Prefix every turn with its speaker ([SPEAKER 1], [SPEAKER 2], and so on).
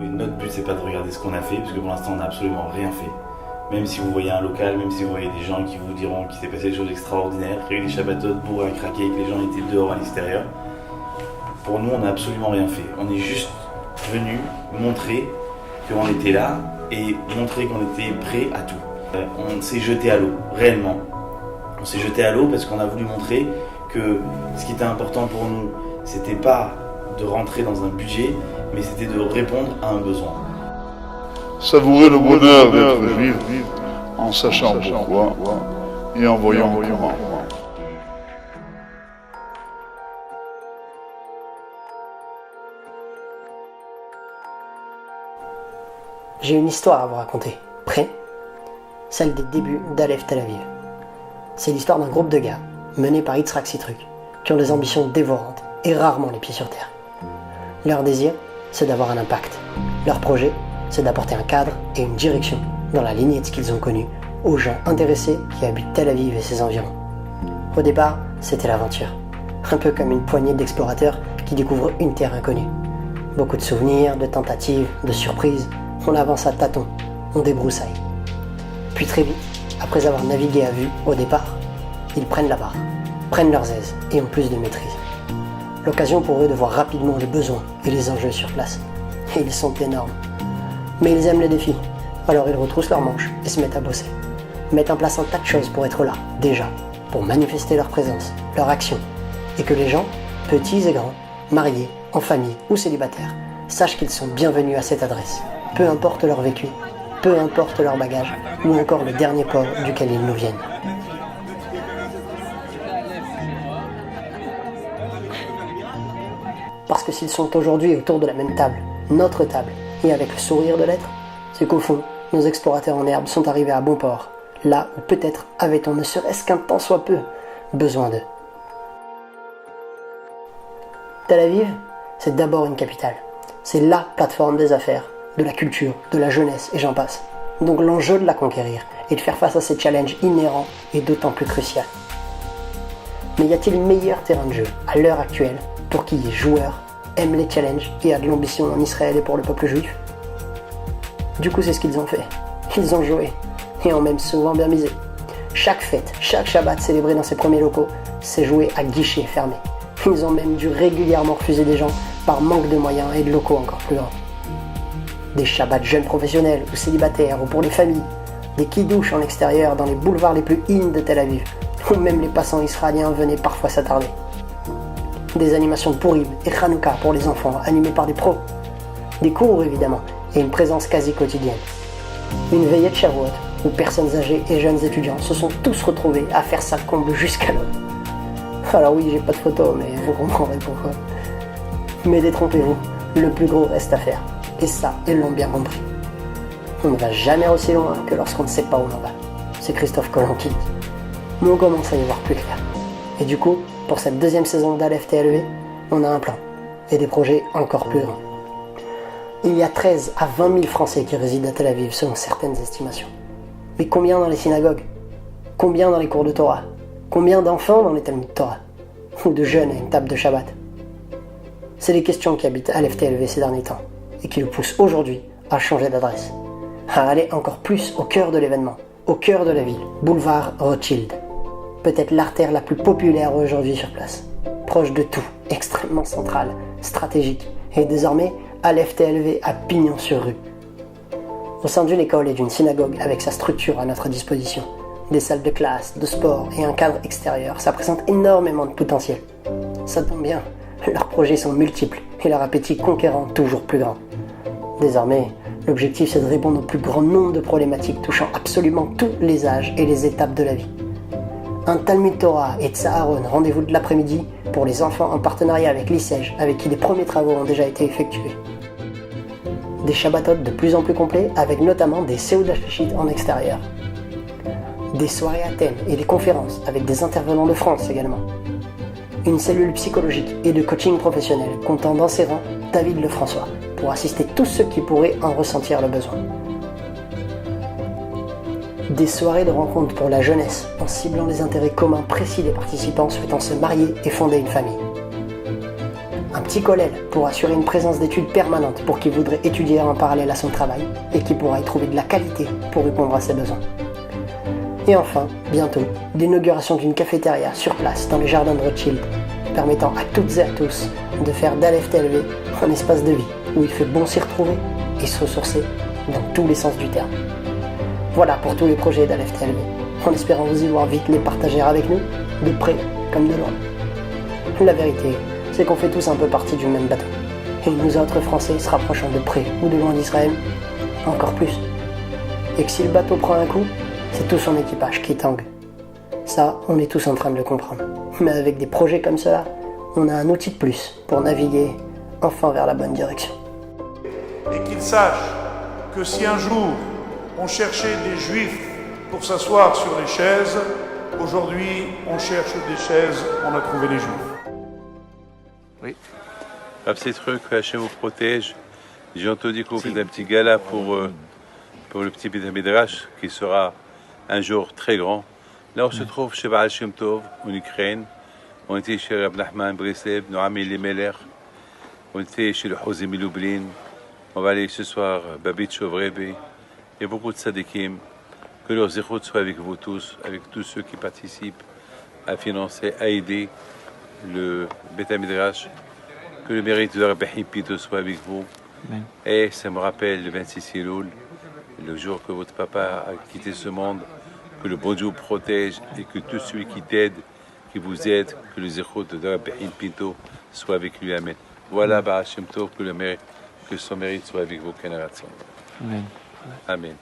[SPEAKER 1] Et notre but, c'est pas de regarder ce qu'on a fait, parce que pour l'instant, on n'a absolument rien fait. Même si vous voyez un local, même si vous voyez des gens qui vous diront qu'il s'est passé des choses extraordinaires, qu'il y a eu des Shabbatotes bourrés à craquer, que les gens étaient dehors à l'extérieur, pour nous, on n'a absolument rien fait. On est juste venu montrer qu'on était là et montrer qu'on était prêt à tout. On s'est jeté à l'eau, réellement. On s'est jeté à l'eau parce qu'on a voulu montrer que ce qui était important pour nous, c'était pas de rentrer dans un budget, mais c'était de répondre à un besoin.
[SPEAKER 2] Savourer le bonheur d'être vivre en sachant pourquoi et en voyant comment.
[SPEAKER 3] J'ai une histoire à vous raconter. Prêt ? Celle des débuts d'Aleph Tel Aviv. C'est l'histoire d'un groupe de gars, mené par Yitzhak Sitruk, qui ont des ambitions dévorantes et rarement les pieds sur terre. Leur désir, c'est d'avoir un impact. Leur projet, c'est d'apporter un cadre et une direction dans la lignée de ce qu'ils ont connu aux gens intéressés qui habitent Tel Aviv et ses environs. Au départ, c'était l'aventure. Un peu comme une poignée d'explorateurs qui découvrent une terre inconnue. Beaucoup de souvenirs, de tentatives, de surprises. On avance à tâtons, on débroussaille. Puis très vite, après avoir navigué à vue au départ, ils prennent la barre, prennent leurs aises et ont plus de maîtrise. L'occasion pour eux de voir rapidement les besoins et les enjeux sur place. Et ils sont énormes. Mais ils aiment les défis, alors ils retroussent leurs manches et se mettent à bosser. Mettent en place un tas de choses pour être là, déjà, pour manifester leur présence, leur action, et que les gens, petits et grands, mariés, en famille ou célibataires, sachent qu'ils sont bienvenus à cette adresse, peu importe leur vécu, peu importe leur bagage, ou encore le dernier port duquel ils nous viennent. Parce que s'ils sont aujourd'hui autour de la même table, notre table, et avec le sourire de l'être, c'est qu'au fond, nos explorateurs en herbe sont arrivés à bon port, là où peut-être avait-on ne serait-ce qu'un tant soit peu besoin d'eux. Tel Aviv, c'est d'abord une capitale. C'est la plateforme des affaires, de la culture, de la jeunesse et j'en passe. Donc l'enjeu de la conquérir et de faire face à ces challenges inhérents est d'autant plus crucial. Mais y a-t-il meilleur terrain de jeu à l'heure actuelle pour qui les joueurs aiment les challenges et a de l'ambition en Israël et pour le peuple juif? Du coup, c'est ce qu'ils ont fait. Ils ont joué et ont même souvent bien misé. Chaque fête, chaque Shabbat célébré dans ces premiers locaux, s'est joué à guichet fermé. Ils ont même dû régulièrement refuser des gens par manque de moyens et de locaux encore plus grands. Des Shabbats jeunes professionnels ou célibataires ou pour les familles, des kidouches en extérieur dans les boulevards les plus in de Tel Aviv, où même les passants israéliens venaient parfois s'attarder. Des animations de Purim et Hanouka pour les enfants animées par des pros. Des cours évidemment et une présence quasi quotidienne. Une veillée de Shavuot où personnes âgées et jeunes étudiants se sont tous retrouvés à faire ça comble jusqu'à l'eau. Alors oui, j'ai pas de photos, mais vous comprendrez pourquoi. Mais détrompez-vous, le plus gros reste à faire. Et ça, ils l'ont bien compris. On ne va jamais aussi loin que lorsqu'on ne sait pas où l'on va. C'est Christophe Colomb qui dit. Mais on commence à y voir plus clair. Et du coup, pour cette deuxième saison d'Aleph TLV, on a un plan. Et des projets encore plus grands. Il y a 13 à 20 000 Français qui résident à Tel Aviv selon certaines estimations. Mais combien dans les synagogues? Combien dans les cours de Torah? Combien d'enfants dans les Talmud Torah? Ou de jeunes à une table de Shabbat? C'est les questions qui habitent Aleph TLV ces derniers temps et qui le poussent aujourd'hui à changer d'adresse, à aller encore plus au cœur de l'événement, au cœur de la ville, boulevard Rothschild. Peut-être l'artère la plus populaire aujourd'hui sur place, proche de tout, extrêmement centrale, stratégique, et désormais Aleph TLV à pignon sur rue. Au sein d'une école et d'une synagogue avec sa structure à notre disposition, des salles de classe, de sport et un cadre extérieur, ça présente énormément de potentiel. Ça tombe bien, leurs projets sont multiples et leur appétit conquérant toujours plus grand. Désormais, l'objectif c'est de répondre au plus grand nombre de problématiques touchant absolument tous les âges et les étapes de la vie. Un Talmud Torah et Tsaharon, rendez-vous de l'après-midi pour les enfants en partenariat avec l'ISEJ, avec qui les premiers travaux ont déjà été effectués. Des Shabbatot de plus en plus complets avec notamment des Seudah Shlishit en extérieur. Des soirées à thème et des conférences avec des intervenants de France également. Une cellule psychologique et de coaching professionnel comptant dans ses rangs David Lefrançois pour assister tous ceux qui pourraient en ressentir le besoin. Des soirées de rencontres pour la jeunesse en ciblant les intérêts communs précis des participants souhaitant se marier et fonder une famille. Un petit aussi Kollel pour assurer une présence d'études permanente pour qui voudrait étudier en parallèle à son travail et qui pourra y trouver de la qualité pour répondre à ses besoins. Et enfin, bientôt, l'inauguration d'une cafétéria sur place dans les jardins de Rothschild, permettant à toutes et à tous de faire d'Aleph TLV un espace de vie où il fait bon s'y retrouver et se ressourcer dans tous les sens du terme. Voilà pour tous les projets d'Aleph TLV, en espérant vous y voir vite les partager avec nous, de près comme de loin. La vérité, c'est qu'on fait tous un peu partie du même bateau. Et nous autres Français se rapprochant de près ou de loin d'Israël, encore plus. Et que si le bateau prend un coup, c'est tout son équipage qui tangue. Ça, on est tous en train de le comprendre. Mais avec des projets comme cela, on a un outil de plus pour naviguer enfin vers la bonne direction.
[SPEAKER 4] Et qu'ils sachent que si un jour on cherchait des juifs pour s'asseoir sur les chaises, aujourd'hui on cherche des chaises, on a trouvé les juifs.
[SPEAKER 5] Oui. Un petit truc, Hachem vous protège. J'ai entendu qu'on fait un petit gala pour le petit Beth Midrash qui sera un jour très grand. Là, on se trouve chez Baal Shem Tov, en Ukraine. On était chez Rab Nachman Breslev, Noam Elimelech. On était chez le Hosem Lublin. On va aller ce soir à Babit Shovrebe. Il y a beaucoup de tzadikim. Que leur zéchut soit avec vous tous, avec tous ceux qui participent à financer, à aider le Beth Midrash. Que le mérite de Rabbi Pito soit avec vous. Amen. Et ça me rappelle le 26 Elul, le jour que votre papa a quitté ce monde. Que le bon Dieu protège et que tout celui qui t'aide, qui vous aide, que le zéchut de Rabbi Pinto soit avec lui. Amen. Voilà, Baal Shem Tov, que son mérite soit avec vos générations. Amen. Amen.